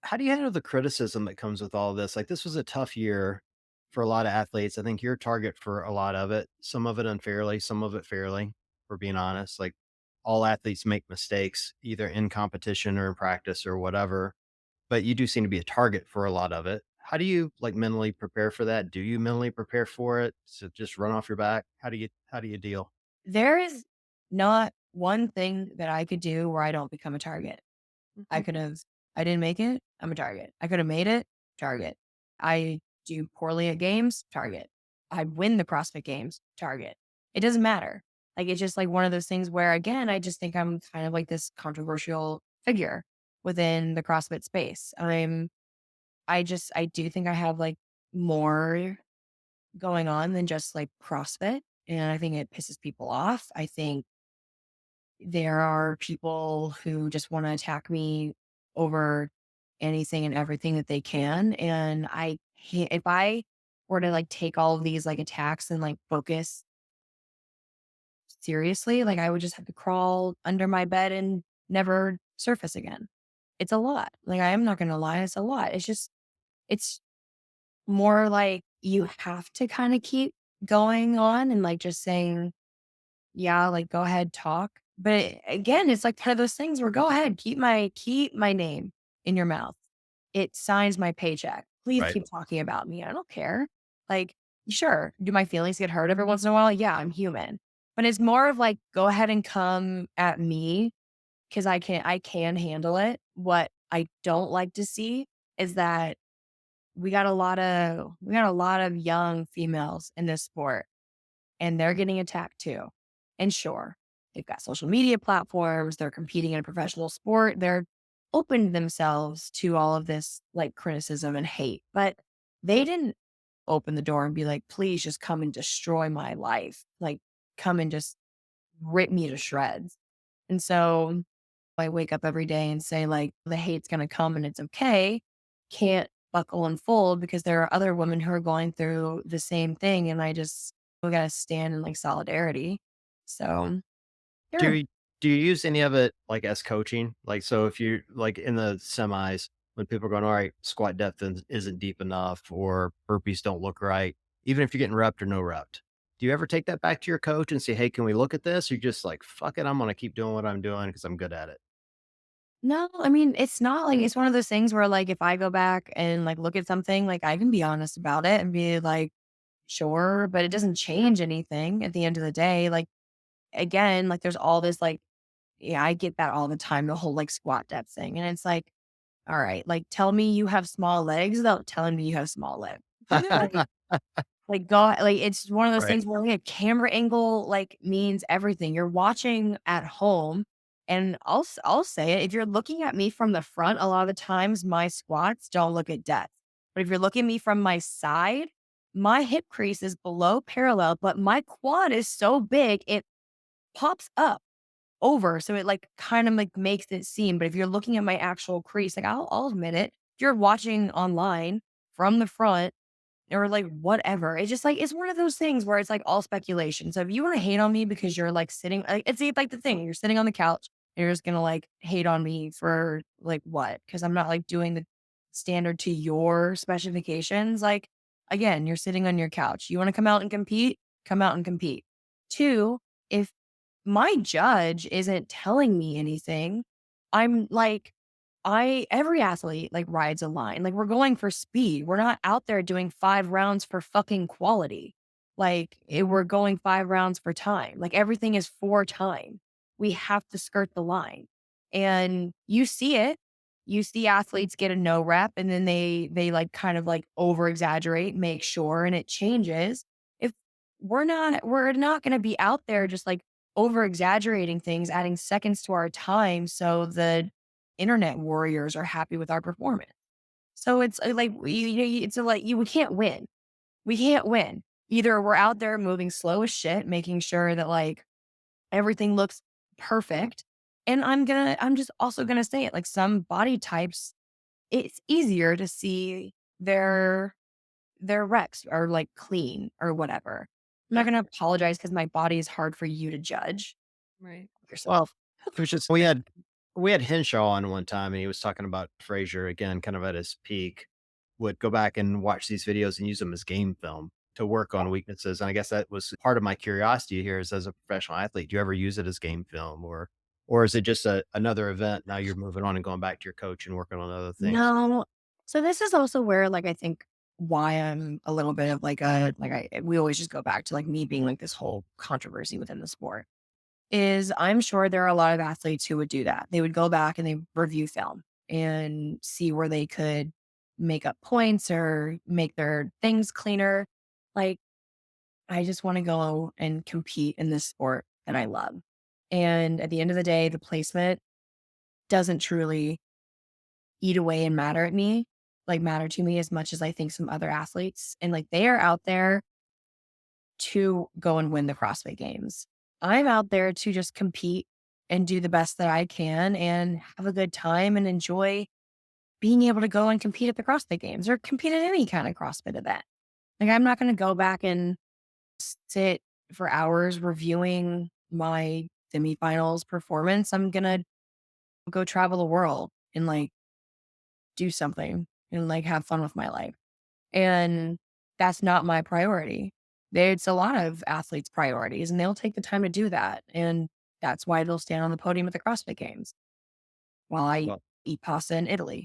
how do you handle the criticism that comes with all this? Like, this was a tough year for a lot of athletes. I think you're a target for a lot of it, some of it unfairly, some of it fairly, for being honest. Like, all athletes make mistakes, either in competition or in practice or whatever, but you do seem to be a target for a lot of it. How do you like mentally prepare for that? Do you mentally prepare for it? To just run off your back? How do you deal? There is not one thing that I could do where I don't become a target. I Mhm. could have I didn't make it, I'm a target. I could have made it, target. I do poorly at games, target. I win the CrossFit Games, target. It doesn't matter. Like, it's just like one of those things where, again, I just think I'm kind of like this controversial figure within the CrossFit space. I do think I have like more going on than just like CrossFit. And I think it pisses people off. I think there are people who just want to attack me over anything and everything that they can. And I can't, if I were to like take all of these like attacks and like focus seriously, like I would just have to crawl under my bed and never surface again. It's a lot. Like, I am not going to lie. It's a lot. It's more like you have to kind of keep going on and like just saying, yeah, like, go ahead, talk. But again, it's like kind of those things where go ahead, keep my name in your mouth. It signs my paycheck. Please Right. keep talking about me. I don't care. Like, sure, do my feelings get hurt every once in a while? Yeah, I'm human. But it's more of like, go ahead and come at me because I can handle it. What I don't like to see is that we got a lot of young females in this sport and they're getting attacked too. And sure, they've got social media platforms, they're competing in a professional sport, they're open themselves to all of this like criticism and hate, but they didn't open the door and be like, please just come and destroy my life. Like, come and just rip me to shreds. And so I wake up every day and say, like, the hate's going to come and it's okay. Can't buckle and fold because there are other women who are going through the same thing. And we got to stand in like solidarity. So, Do sure. you do you use any of it, like, as coaching? Like, so if you like, in the semis, when people are going, "Alright, squat depth isn't deep enough," or "Burpees don't look right," even if you're getting repped or no repped, do you ever take that back to your coach and say, "Hey, can we look at this?" Or you just like, "Fuck it, I'm gonna keep doing what I'm doing because 'cause I'm good at it." No, I mean, it's not like it's one of those things where, like, if I go back and like look at something, like, I can be honest about it and be like, sure, but it doesn't change anything at the end of the day. Like, again, like, there's all this, like, yeah, I get that all the time, the whole like squat depth thing. And it's like, all right, like, tell me you have small legs without telling me you have small legs. Like, God, like, it's one of those Right. things where, like, a camera angle, like, means everything. You're watching at home, and I'll say it, if you're looking at me from the front, a lot of the times, my squats don't look at depth. But if you're looking at me from my side, my hip crease is below parallel, but my quad is so big, it pops up over, so it, like, kind of, like, makes it seem but if you're looking at my actual crease, like, I'll admit it, if you're watching online from the front or, like, whatever, it's just, like it's one of those things where it's, like, all speculation, so if you wanna hate on me because you're, like, sitting like, it's like the thing, you're sitting on the couch, and you're just gonna, like, hate on me for, like, what? Because 'Cause I'm not, like, doing the standard to your specifications, like, again, you're sitting on your couch, you wanna come out and compete? Come out and compete. 2, if my judge isn't telling me anything, I'm like, every athlete like rides a line. Like, we're going for speed. We're not out there doing 5 rounds for fucking quality. Like, we're going 5 rounds for time. Like, everything is for time. We have to skirt the line. And you see it. You see athletes get a no rep and then they like kind of like over exaggerate, make sure, and it changes. If we're not going to be out there just like over exaggerating things, adding seconds to our time so the internet warriors are happy with our performance. So it's like it's like we can't win. We can't win. Either we're out there moving slow as shit, making sure that like everything looks perfect. And I'm just also gonna say it like some body types, it's easier to see their recs are like clean or whatever. I'm not Yeah. gonna apologize because my body is hard for you to judge Right. Well, yourself. it was just we had we had Henshaw on one time, and he was talking about Frazier again, kind of at his peak, would go back and watch these videos and use them as game film to work on weaknesses. And I guess that was part of my curiosity here is as a professional athlete, do you ever use it as game film or is it just another event? Now you're moving on and going back to your coach and working on other things. No. So this is also where, like, I think why I'm a little bit of like a like I we always just go back to like me being like this whole controversy within the sport is I'm sure there are a lot of athletes who would do that. They would go back and they review film and see where they could make up points or make their things cleaner. Like, I just want to go and compete in this sport that I love. And at the end of the day, the placement doesn't truly eat away and matter to me as much as I think some other athletes. And like they are out there to go and win the CrossFit games. I'm out there to just compete and do the best that I can and have a good time and enjoy being able to go and compete at the CrossFit games or compete at any kind of CrossFit event. Like I'm not going to go back and sit for hours reviewing my semifinals performance. I'm going to go travel the world and like do something and like have fun with my life. And that's not my priority. It's a lot of athletes' priorities, and they'll take the time to do that. And that's why they'll stand on the podium at the CrossFit Games while I Well, eat pasta in Italy.